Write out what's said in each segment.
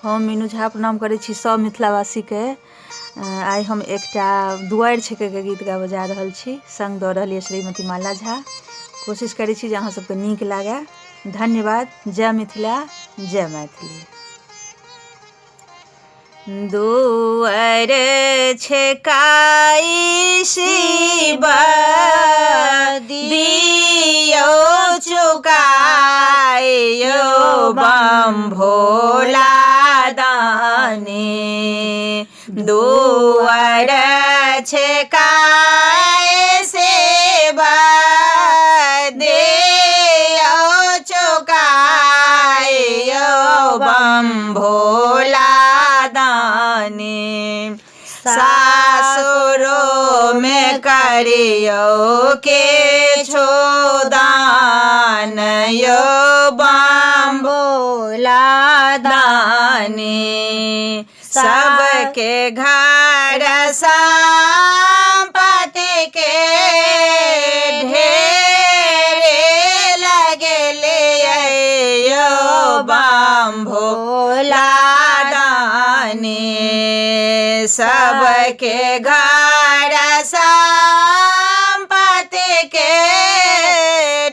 हम मीनू झा प्रणाम करै छी सब मिथिलावासीके। आइ हम एकटा दुआरि छेकैके गीत गाबऽ जा रहल छी। सङ्ग दऽ रहल यऽ श्रीमती माला झा। कोशिश करै छी जे अहाँ सबके नीक लागै। धन्यवाद। जय मिथिला, जय मैथिली। दुआरि छेकाइ शिव दियौ चुकाइ यौ बम भोला दानी। दुआरि छेकाइ शिव दियौ चुकाइ यौ बम भोला दानी। सासुरो में करियो के छोदान यो बम भोला दानी। सबके घर संपत्ति के ढेर लगले यो बम भोला दानी। सबके घर संपत्ति के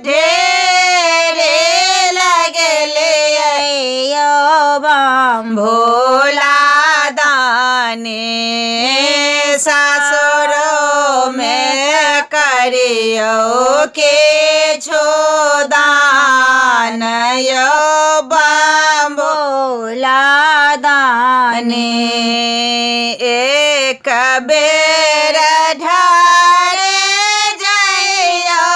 ढेर लगले यो बम भोला दानी। सासुरो में करियो के छोदान यो बम भोला दानी। एक बेर ढारे जइयो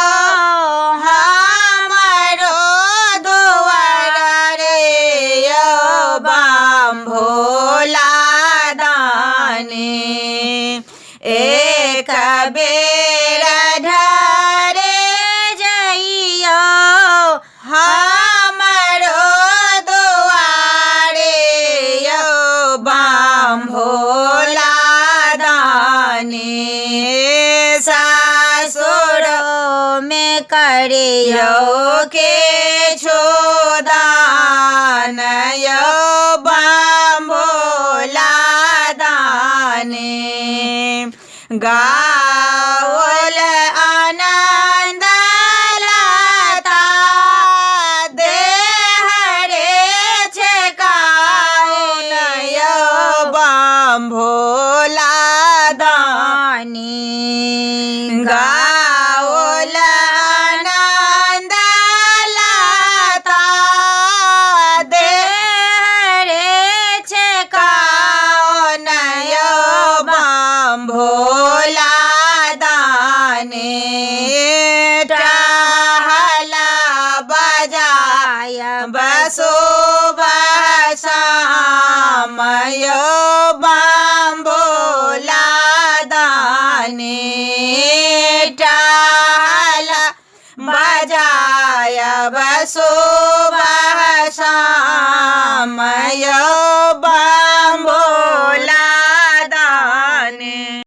हमरो दुआर रे यो बम भोला दानी। एक बेर ढारे जइयो हमरो दुआरे यो बम भोला दानी। सासुरो में करियो के छोदान यो बम भोला दानी। गावल आनंद लता देहरे छेकाउन यो बम भोला दानी। गावल आनंद लता देहरे छेकाउन यो बम भोला दानी। टहला बजाय बसो बसाम यो